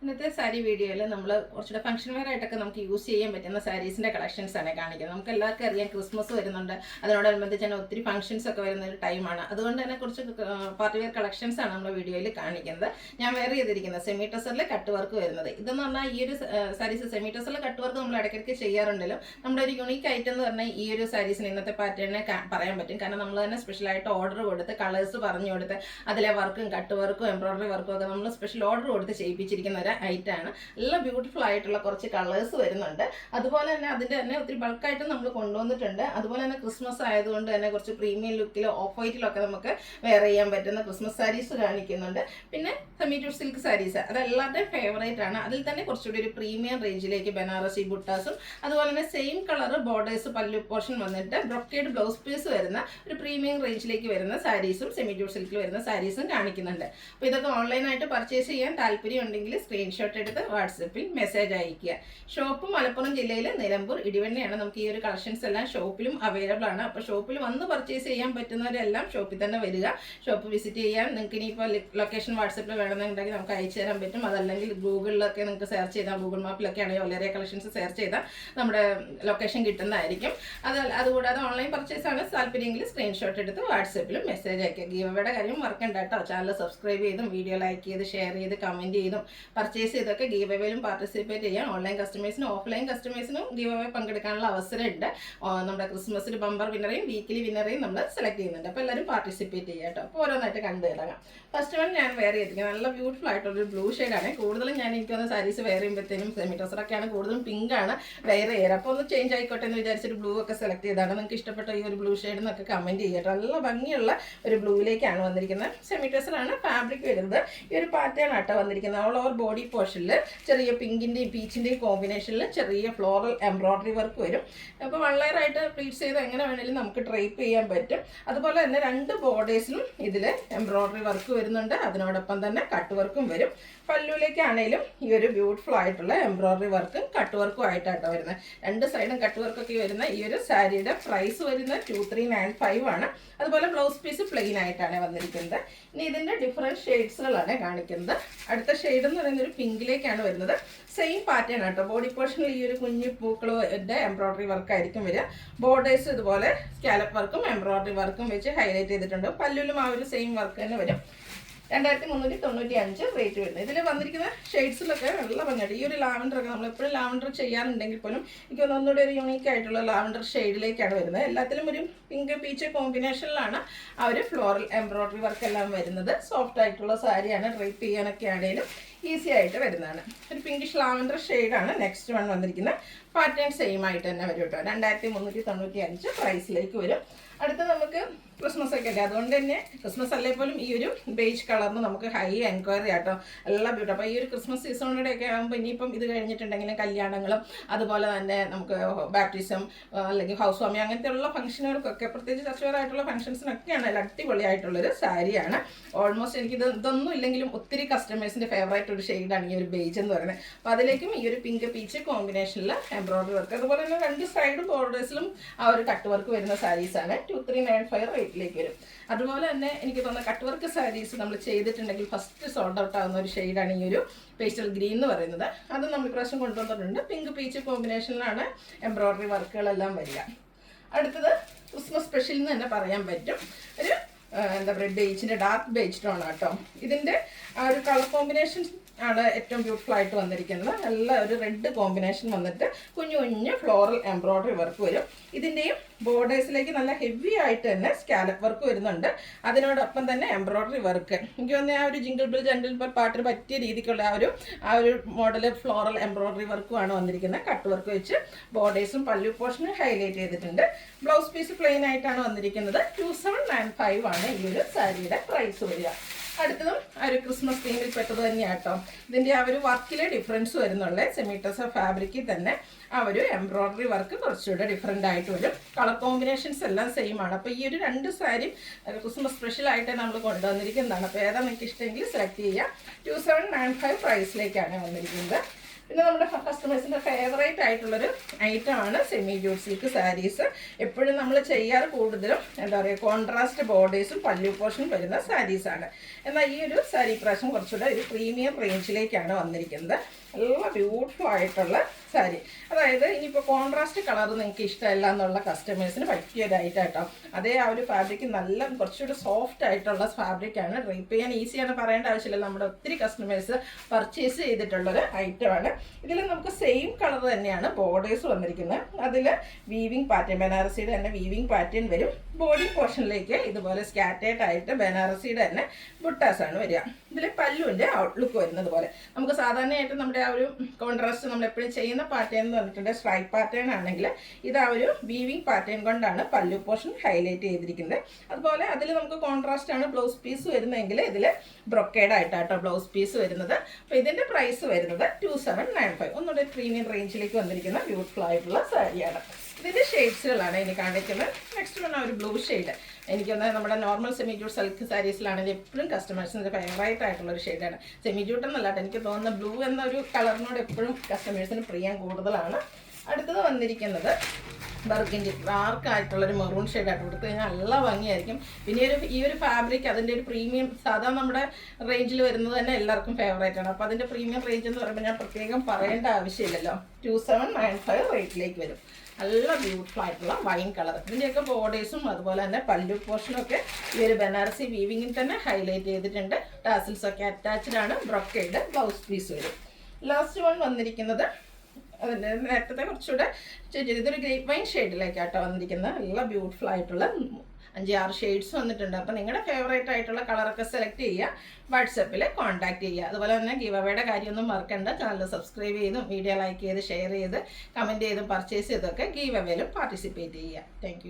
ഇന്നത്തെ സാരി വീഡിയോയിൽ നമ്മൾ കുറച്ചുകൂടെ ഫംഗ്ഷൻ വെയർ ആയിട്ടൊക്കെ നമുക്ക് യൂസ് ചെയ്യാൻ പറ്റുന്ന സാരീസിൻ്റെ കളക്ഷൻസ് ആണ് കാണിക്കുന്നത്. നമുക്ക് എല്ലാവർക്കും അറിയാം ക്രിസ്മസ് വരുന്നുണ്ട്, അതിനോടനുബന്ധിച്ച് തന്നെ ഒത്തിരി ഫംഗ്ഷൻസ് ഒക്കെ വരുന്ന ഒരു ടൈമാണ്. അതുകൊണ്ട് തന്നെ കുറച്ച് പാർട്ടി വെയർ കളക്ഷൻസ് ആണ് നമ്മൾ വീഡിയോയിൽ കാണിക്കുന്നത്. ഞാൻ വെയർ ചെയ്തിരിക്കുന്നത് സെമി ടസറിൽ കട്ട് വർക്ക് വരുന്നത്. ഇതെന്ന് പറഞ്ഞാൽ ഈ ഒരു സാരീസ് സെമി ടസറിൽ കട്ട് വർക്ക് നമ്മൾ ഇടയ്ക്കിടയ്ക്ക് ചെയ്യാറുണ്ടല്ലോ. നമ്മുടെ ഒരു യുണീക്ക് ഐറ്റം എന്ന് പറഞ്ഞാൽ ഈ ഒരു സാരീസിന് ഇന്നത്തെ പാറ്റേണിനെ പറയാൻ പറ്റും. കാരണം നമ്മൾ തന്നെ സ്പെഷ്യലായിട്ട് ഓർഡർ കൊടുത്ത് കളേഴ്സ് പറഞ്ഞു കൊടുത്ത് അതിലെ വർക്കും കട്ട് വർക്കും എംബ്രോയിഡറി വർക്കും ഒക്കെ നമ്മൾ സ്പെഷ്യൽ ഓർഡർ കൊടുത്ത് ചെയ്യിപ്പിച്ചിരിക്കുന്ന ഒരു ഐറ്റാണ്. എല്ലാം ബ്യൂട്ടിഫുൾ ആയിട്ടുള്ള കുറച്ച് കളേഴ്സ് വരുന്നുണ്ട്. അതുപോലെ തന്നെ അതിൻ്റെ തന്നെ ഒത്തിരി ബൾക്കായിട്ട് നമ്മൾ കൊണ്ടുവന്നിട്ടുണ്ട്. അതുപോലെ തന്നെ ക്രിസ്മസ് ആയതുകൊണ്ട് തന്നെ കുറച്ച് പ്രീമിയം ലുക്കിലോ ഓഫ് വൈറ്റിലൊക്കെ നമുക്ക് വെയർ ചെയ്യാൻ പറ്റുന്ന ക്രിസ്മസ് സാരീസ് കാണിക്കുന്നുണ്ട്. പിന്നെ സെമി ടു സിൽക്ക് സാരീസ് അതെല്ലാവരുടെയും ഫേവറേറ്റ് ആണ്. അതിൽ തന്നെ കുറച്ചുകൂടി ഒരു പ്രീമിയം റേഞ്ചിലേക്ക് ബനാറസി ബുട്ടാസും അതുപോലെ തന്നെ സെയിം കളർ ബോർഡേഴ്സ് പല്ലു പോർഷൻ വന്നിട്ട് ബ്രൊക്കേഡ് ബ്ലൗസ് പീസ് വരുന്ന ഒരു പ്രീമിയം റേഞ്ചിലേക്ക് വരുന്ന സാരീസും സെമി ടു സിൽക്കിൽ വരുന്ന സാരീസും കാണിക്കുന്നുണ്ട്. അപ്പോൾ ഇതൊക്കെ ഓൺലൈനായിട്ട് പർച്ചേസ് ചെയ്യാൻ താല്പര്യം ഉണ്ടെങ്കിൽ സ്ക്രീൻഷോട്ട് എടുത്ത് വാട്സപ്പിൽ മെസ്സേജ് അയയ്ക്കുക. ഷോപ്പ് മലപ്പുറം ജില്ലയിൽ നിലമ്പൂർ ഇടിവണ്ണയാണ്. നമുക്ക് ഈ ഒരു കളക്ഷൻസ് എല്ലാം ഷോപ്പിലും അവൈലബിൾ ആണ്. അപ്പോൾ ഷോപ്പിൽ വന്ന് പർച്ചേസ് ചെയ്യാൻ പറ്റുന്നവരെല്ലാം ഷോപ്പിൽ തന്നെ വരിക. ഷോപ്പ് വിസിറ്റ് ചെയ്യാൻ നിങ്ങൾക്ക് ഇനിയിപ്പോൾ ലൊക്കേഷൻ വാട്സപ്പിൽ വേണമെന്നുണ്ടെങ്കിൽ നമുക്ക് അയച്ചു തരാൻ പറ്റും. അതല്ലെങ്കിൽ ഗൂഗിളിലൊക്കെ നിങ്ങൾക്ക് സെർച്ച് ചെയ്താൽ ഗൂഗിൾ മാപ്പിലൊക്കെ ആണെങ്കിൽ ഒലേറിയ കളക്ഷൻസ് സെർച്ച് ചെയ്താൽ നമ്മുടെ ലൊക്കേഷൻ കിട്ടുന്നതായിരിക്കും. അതുകൂടാതെ ഓൺലൈൻ പർച്ചേസ് ആണ് താല്പര്യമെങ്കിൽ സ്ക്രീൻഷോട്ട് എടുത്ത് വാട്സപ്പിലും മെസ്സേജ് അയക്കുക. ഗീവയുടെ കാര്യം മറക്കണ്ട കേട്ടോ. ചാനൽ സബ്സ്ക്രൈബ് ചെയ്തും വീഡിയോ ലൈക്ക് ചെയ്ത് ഷെയർ ചെയ്ത് കമൻറ്റ് ചെയ്തും പർച്ചേസ് ചെയ്തൊക്കെ ഗീവ് അവേയിലും പാർട്ടിസിപ്പേറ്റ് ചെയ്യാൻ ഓൺലൈൻ കസ്റ്റമേഴ്സിനും ഓഫ്ലൈൻ കസ്റ്റമേഴ്സിനും ഗീവ് അവേ പങ്കെടുക്കാനുള്ള അവസരമുണ്ട്. നമ്മുടെ ക്രിസ്മസിൽ ബമ്പർ വിന്നറേയും വീക്കിലി വിന്നറേയും നമ്മൾ സെലക്ട് ചെയ്യുന്നുണ്ട്. അപ്പോൾ എല്ലാവരും പാർട്ടിസിപ്പേറ്റ് ചെയ്യുക കേട്ടോ. അപ്പോൾ ഓരോന്നായിട്ട് കണ്ടു തുടങ്ങാം. ഫസ്റ്റ് വൺ ഞാൻ വെയർ ചെയ്തിരിക്കുന്നത് നല്ല ബ്യൂട്ടിഫുൾ ആയിട്ടുള്ളൊരു ബ്ലൂ ഷെയ്ഡാണ്. കൂടുതലും ഞാൻ എനിക്കൊന്ന് സാരീസ് വെയർ ചെയ്യുമ്പോഴത്തേനും സെമി ടസറൊക്കെയാണ് കൂടുതലും പിങ്കാണ് വെയർ ചെയ്യാറ്. അപ്പോൾ ഒന്ന് ചേഞ്ച് ആയിക്കോട്ടെ എന്ന് വിചാരിച്ചിട്ട് ബ്ലൂ ഒക്കെ സെലക്ട് ചെയ്താണ്. നിങ്ങൾക്ക് ഇഷ്ടപ്പെട്ട ഈ ഒരു ബ്ലൂ ഷെയ്ഡ് എന്നൊക്കെ കമൻറ്റ് ചെയ്യട്ടോ. നല്ല ഭംഗിയുള്ള ഒരു ബ്ലൂയിലേക്കാണ് വന്നിരിക്കുന്നത്. സെമി ടസറാണ് ഫാബ്രിക് വരുന്നത്. ഈ ഒരു പാറ്റേൺ ആട്ടോ വന്നിരിക്കുന്നത്. ഓൾ ഓവർ ബോഡി പോർഷനിൽ ചെറിയ പിങ്കിൻ്റെയും പീച്ചിൻ്റെയും കോമ്പിനേഷനിൽ ചെറിയ ഫ്ലോറൽ എംബ്രോയിഡറി വർക്ക് വരും. അപ്പോൾ വൺ ലെയർ ആയിട്ട് പ്ലീറ്റ്സ് ചെയ്ത് എങ്ങനെ വേണമെങ്കിലും നമുക്ക് ഡ്രൈപ്പ് ചെയ്യാൻ പറ്റും. അതുപോലെ തന്നെ രണ്ട് ബോർഡേഴ്സിലും ഇതിൽ എംബ്രോയിഡറി വർക്ക് വരുന്നുണ്ട്. അതിനോടൊപ്പം തന്നെ കട്ട് വർക്കും വരും. പല്ലുവിലേക്കാണേലും ഈ ഒരു ബ്യൂട്ടിഫുൾ ആയിട്ടുള്ള എംബ്രോയിഡറി വർക്കും കട്ട് വർക്കും ആയിട്ടാട്ടോ വരുന്നത്. രണ്ട് സൈഡും കട്ട് വർക്കൊക്കെ വരുന്ന ഈ ഒരു സാരിയുടെ പ്രൈസ് വരുന്നത് 2395 ആണ്. അതുപോലെ ബ്ലൗസ് പീസ് പ്ലെയിൻ ആയിട്ടാണ് വന്നിരിക്കുന്നത്. ഇനി ഇതിൻ്റെ ഡിഫറെൻറ്റ് ഷെയ്ഡ്സുകളാണ് കാണിക്കുന്നത്. അടുത്ത ഷെയ്ഡ് എന്ന് പറയുന്നത് ഒരു പിങ്കിലേക്കാണ് വരുന്നത്. സെയിം പാറ്റേൺ ആട്ടോ. ബോഡി പോർഷനിൽ ഈ ഒരു കുഞ്ഞു പൂക്കളുടെ എംബ്രോയിഡറി വർക്ക് ആയിരിക്കും വരിക. ബോർഡേഴ്സ് ഇതുപോലെ സ്കാലപ്പ് വർക്കും എംബ്രോയിഡറി വർക്കും വെച്ച് ഹൈലൈറ്റ് ചെയ്തിട്ടുണ്ട്. പല്ലുവിലും ആ ഒരു സെയിം വർക്ക് തന്നെ വരും. 2395 റേറ്റ് വരുന്നത്. ഇതിൽ വന്നിരിക്കുന്ന ഷെയ്ഡ്സിലൊക്കെ നല്ല ഭംഗിയായിട്ട് ഈ ഒരു ലാവൻഡറൊക്കെ നമ്മളെപ്പോഴും ലാവൻഡർ ചെയ്യാറുണ്ടെങ്കിൽ പോലും എനിക്ക് ഒന്നുകൂടി ഒരു യൂണീക്ക് ആയിട്ടുള്ള ലാവൻഡർ ഷെയ്ഡിലേക്കാണ് വരുന്നത്. എല്ലാത്തിലും ഒരു പിങ്ക് പീച്ച് കോമ്പിനേഷനിലാണ് ആ ഒരു ഫ്ലോറൽ എംബ്രോയിഡറി വർക്ക് എല്ലാം വരുന്നത്. സോഫ്റ്റ് ആയിട്ടുള്ള സാരിയാണ്. ഡ്രൈപ്പ് ചെയ്യാനൊക്കെ ആണെങ്കിലും ഈസി ആയിട്ട് വരുന്നതാണ്. ഒരു പിങ്കിഷ് ലാവൻഡർ ഷെയ്ഡാണ് നെക്സ്റ്റ് വൺ വന്നിരിക്കുന്നത്. പാറ്റേൺ സെയിം ആയിട്ട് തന്നെ വരും കേട്ടോ. 2395 പ്രൈസിലേക്ക് വരും. അടുത്ത നമുക്ക് ക്രിസ്മസ് ഒക്കെ അല്ലേ, അതുകൊണ്ട് തന്നെ ക്രിസ്മസ് അല്ലേ പോലും ഈ ഒരു ബേജ് കളറിന് നമുക്ക് ഹൈ എൻക്വയറി ആട്ടോ. എല്ലാം ബ്യൂട്ടി. അപ്പോൾ ഈ ഒരു ക്രിസ്മസ് സീസണോടെ ഒക്കെ ആകുമ്പോൾ ഇനിയിപ്പം ഇത് കഴിഞ്ഞിട്ടുണ്ടെങ്കിലും കല്യാണങ്ങളും അതുപോലെ തന്നെ നമുക്ക് ബാപ്റ്റിസം അല്ലെങ്കിൽ ഹൗസ് വാമിങ് അങ്ങനത്തെ ഉള്ള ഫംഗ്ഷനുകൾക്കൊക്കെ പ്രത്യേകിച്ച് ചർച്ചവരായിട്ടുള്ള ഫംഗ്ഷൻസിനൊക്കെയാണ് നല്ല അടിപൊളിയായിട്ടുള്ളൊരു സാരിയാണ്. ഓൾമോസ്റ്റ് എനിക്കിത് ഇതൊന്നും ഇല്ലെങ്കിലും ഒത്തിരി കസ്റ്റമേഴ്സിൻ്റെ ഫേവറേറ്റ് ഒരു ഷെയ്ഡാണ് ഈ ഒരു ബേജ് എന്ന് പറയുന്നത്. അപ്പോൾ അതിലേക്കും ഈ ഒരു പിങ്ക് പീച്ച് കോമ്പിനേഷനിൽ എംബ്രോയിഡറി വർക്ക്, അതുപോലെ തന്നെ രണ്ട് സൈഡ് ബോർഡേഴ്സിലും ആ ഒരു കട്ട് വർക്ക് വരുന്ന സാരീസാണ്. 2395 റേറ്റിലേക്ക് വരും. അതുപോലെ തന്നെ എനിക്ക് തോന്നുന്ന കട്ട് വർക്ക് സാരീസ് നമ്മൾ ചെയ്തിട്ടുണ്ടെങ്കിൽ ഫസ്റ്റ് സോൾഡ് ഔട്ട് ആകുന്ന ഒരു ഷെയ്ഡാണ് ഈ ഒരു പേസ്റ്റൽ ഗ്രീൻ എന്ന് പറയുന്നത്. അത് നമ്മൾ ഇപ്രാവശ്യം കൊണ്ടുവന്നിട്ടുണ്ട്. പിങ്ക് പീച്ച് കോമ്പിനേഷനിലാണ് എംബ്രോയിഡറി വർക്കുകളെല്ലാം വരിക. അടുത്തത് ക്രിസ്മസ് സ്പെഷ്യൽ എന്ന് തന്നെ പറയാൻ പറ്റും. ഒരു എന്താ പറയുക ബേജിൻ്റെ ഡാർക്ക് ബേജ് ടോൺ ആട്ടോ. ഇതിൻ്റെ ആ ഒരു കളർ കോമ്പിനേഷൻ ആണ് ഏറ്റവും ബ്യൂട്ടിഫുൾ ആയിട്ട് വന്നിരിക്കുന്നത്. നല്ല ഒരു റെഡ് കോമ്പിനേഷൻ വന്നിട്ട് കുഞ്ഞു കുഞ്ഞു ഫ്ലോറൽ എംബ്രോയിഡറി വർക്ക് വരും. ഇതിൻ്റെയും ബോർഡേഴ്സിലേക്ക് നല്ല ഹെവി ആയിട്ട് തന്നെ സ്കാലപ്പ് വർക്ക് വരുന്നുണ്ട്. അതിനോടൊപ്പം തന്നെ എംബ്രോയിഡറി വർക്ക് എനിക്ക് തോന്നുന്നത് ആ ഒരു ജിംഗിൾ ബിൽ ജംഗിൾ ബിൽ പാട്ടിന് പറ്റിയ രീതിക്കുള്ള ആ ഒരു മോഡൽ ഫ്ലോറൽ എംബ്രോയിഡറി വർക്കുമാണ് വന്നിരിക്കുന്നത്. കട്ട് വർക്ക് വെച്ച് ബോർഡേഴ്സും പല്ലു പോർഷനും ഹൈലൈറ്റ് ചെയ്തിട്ടുണ്ട്. ബ്ലൗസ് പീസ് പ്ലെയിൻ ആയിട്ടാണ് വന്നിരിക്കുന്നത്. 2795 ആണ് ഈ ഒരു സാരിയുടെ പ്രൈസ് വരിക. അടുത്തതും ആ ഒരു ക്രിസ്മസ് തീമിൽ പെട്ടത് തന്നെയാണ് കേട്ടോ. ഇതിൻ്റെ ആ ഒരു വർക്കിലെ ഡിഫറൻസ് വരുന്നുള്ളത്. സെമി ടസർ ഫാബ്രിക്കിൽ തന്നെ ആ ഒരു എംബ്രോയിഡറി വർക്ക് കുറച്ചുകൂടെ ഡിഫറെൻ്റ് ആയിട്ട് വരും. കളർ കോമ്പിനേഷൻസ് എല്ലാം സെയിം ആണ്. അപ്പോൾ ഈ ഒരു രണ്ട് സാരി ക്രിസ്മസ് സ്പെഷ്യലായിട്ട് നമ്മൾ കൊണ്ടുവന്നിരിക്കുന്നതാണ്. അപ്പോൾ ഏതാ നിങ്ങൾക്ക് ഇഷ്ടമെങ്കിൽ സെലക്ട് ചെയ്യുക. 2795 പ്രൈസിലേക്കാണ് വന്നിരിക്കുന്നത്. പിന്നെ നമ്മുടെ കസ്റ്റമേഴ്സിൻ്റെ ഫേവറേറ്റ് ആയിട്ടുള്ളൊരു ഐറ്റമാണ് സെമി ജൂട്ട് സിൽക്ക് സാരീസ്. എപ്പോഴും നമ്മൾ ചെയ്യാറ് കൂടുതലും എന്താ പറയുക കോൺട്രാസ്റ്റ് ബോർഡേഴ്സും പല്ലു പോർഷൻ വരുന്ന സാരീസാണ്. എന്നാൽ ഈ ഒരു സാരി പ്രാവശ്യം കുറച്ചുകൂടെ ഒരു പ്രീമിയം റേഞ്ചിലേക്കാണ് വന്നിരിക്കുന്നത്. നല്ല ബ്യൂട്ടിഫുൾ ആയിട്ടുള്ള സാരി. അതായത് ഇനിയിപ്പോൾ കോൺട്രാസ്റ്റ് കളർ നിങ്ങൾക്ക് ഇഷ്ടമല്ല എന്നുള്ള കസ്റ്റമേഴ്സിന് പറ്റിയൊരു ഐറ്റം കേട്ടോ. അതേ ആ ഒരു ഫാബ്രിക് നല്ല കുറച്ചുകൂടി സോഫ്റ്റ് ആയിട്ടുള്ള ഫാബ്രിക്കാണ്. ഡ്രൈപ്പ് ചെയ്യാൻ ഈസിയാണ്, പറയേണ്ട ആവശ്യമില്ല. നമ്മുടെ ഒത്തിരി കസ്റ്റമേഴ്സ് പർച്ചേസ് ചെയ്തിട്ടുള്ളൊരു ഐറ്റമാണ്. ഇതിൽ നമുക്ക് സെയിം കളർ തന്നെയാണ് ബോർഡേഴ്സ് വന്നിരിക്കുന്നത്. അതിൽ വീവിങ് പാറ്റേൺ, ബനാറസിയുടെ തന്നെ വീവിങ് പാറ്റേൺ വരും. ബോഡി പോർഷനിലേക്ക് ഇതുപോലെ സ്കാറ്റേഡ് ആയിട്ട് ബനാറസിയുടെ തന്നെ ബുട്ടാസാണ് വരിക. ഇതിൽ പല്ലുവിൻ്റെ ഔട്ട്ലുക്ക് വരുന്നത് പോലെ നമുക്ക് സാധാരണയായിട്ട് നമ്മുടെ ആ ഒരു കോൺട്രാസ്റ്റ് നമ്മൾ എപ്പോഴും ചെയ്യുന്ന പാറ്റേൺ എന്ന് പറഞ്ഞിട്ടുണ്ടെങ്കിൽ സ്ട്രൈപ്പ് പാറ്റേൺ ആണെങ്കിൽ ഇത് ആ ഒരു വീവിങ് പാറ്റേൺ കൊണ്ടാണ് പല്ലു പോർഷൻ ഹൈലൈറ്റ് ചെയ്തിരിക്കുന്നത്. അതുപോലെ അതിൽ നമുക്ക് കോൺട്രാസ്റ്റ് ആണ് ബ്ലൗസ് പീസ് വരുന്നതെങ്കിൽ ഇതിൽ ബ്രൊക്കേഡ് ആയിട്ടാട്ടോ ബ്ലൗസ് പീസ് വരുന്നത്. അപ്പോൾ ഇതിൻ്റെ പ്രൈസ് വരുന്നത് 2795. ഒന്നുകൂടെ പ്രീമിയം റേഞ്ചിലേക്ക് വന്നിരിക്കുന്ന ബ്യൂട്ടിഫുൾ ആയിട്ടുള്ള സാരിയാണ്. ഇതിൻ്റെ ഷെയ്ഡ്സുകളാണ് ഇനി കാണിക്കുന്നത്. നെക്സ്റ്റ് വന്ന ഒരു ബ്ലൂ ഷെയ്ഡ്. എനിക്കൊന്ന് നമ്മുടെ നോർമൽ സെമി ജൂട്ട് സിൽക്ക് സാരീസിലാണെങ്കിൽ എപ്പോഴും കസ്റ്റമേഴ്സിൻ്റെ ഫേവറേറ്റ് ആയിട്ടുള്ളൊരു ഷെയ്ഡാണ്. സെമി ജൂട്ട് എന്നല്ലാട്ട് എനിക്ക് തോന്നുന്ന ബ്ലൂ എന്നൊരു കളറിനോട് എപ്പോഴും കസ്റ്റമേഴ്സിന് പ്രിയം കൂടുതലാണ്. അടുത്തത് വന്നിരിക്കുന്നത് ബർഗൻഡി ഡാർക്ക് ആയിട്ടുള്ളൊരു മെറൂൺ ഷെയ്ഡായിട്ട് കൊടുത്തു കഴിഞ്ഞാൽ നല്ല ഭംഗിയായിരിക്കും. പിന്നെ ഈ ഒരു ഫാബ്രിക് അതിൻ്റെ ഒരു പ്രീമിയം സാധാരണ നമ്മുടെ റേഞ്ചിൽ വരുന്നത് തന്നെ എല്ലാവർക്കും ഫേവറേറ്റ് ആണ്. അപ്പോൾ അതിൻ്റെ പ്രീമിയം റേഞ്ച് എന്ന് പറയുമ്പോൾ ഞാൻ പ്രത്യേകം പറയേണ്ട ആവശ്യമില്ലല്ലോ. 2795 റേറ്റിലേക്ക് വരും. നല്ല ബ്യൂട്ടിഫുൾ ആയിട്ടുള്ള വൈൻ കളർ. ഇതിൻ്റെയൊക്കെ ബോർഡേഴ്സും അതുപോലെ തന്നെ പല്ലു പോർഷനും ഒക്കെ ഈ ഒരു ബനാറസി വീവിങ്ങിൽ തന്നെ ഹൈലൈറ്റ് ചെയ്തിട്ടുണ്ട്. ടാസിൽസ് ഒക്കെ അറ്റാച്ച്ഡ് ആണ്. ബ്രൊക്കേഡ് ബ്ലൗസ് പീസ് വരും. ലാസ്റ്റ് വൺ വന്നിരിക്കുന്നത് അതിൻ്റെ നേരത്തെ കുറച്ചുകൂടെ ഇതൊരു ഗ്രേപ്പ് വൈൻ ഷെയ്ഡിലേക്കാട്ടോ വന്നിരിക്കുന്നത്. നല്ല ബ്യൂട്ടിഫുൾ ആയിട്ടുള്ള 5-6 ഷെയ്ഡ്സ് വന്നിട്ടുണ്ട്. അപ്പോൾ നിങ്ങളുടെ ഫേവറേറ്റ് ആയിട്ടുള്ള കളറൊക്കെ സെലക്ട് ചെയ്യുക, വാട്സപ്പിൽ കോൺടാക്ട് ചെയ്യുക. അതുപോലെ തന്നെ ഗിവ് അവയുടെ കാര്യമൊന്നും മറക്കണ്ട. ചാനൽ സബ്സ്ക്രൈബ് ചെയ്തും വീഡിയോ ലൈക്ക് ചെയ്ത് ഷെയർ ചെയ്ത് കമൻറ്റ് ചെയ്തും പർച്ചേസ് ചെയ്തൊക്കെ ഗിവ് അവയിലും പാർട്ടിസിപ്പേറ്റ് ചെയ്യുക. താങ്ക്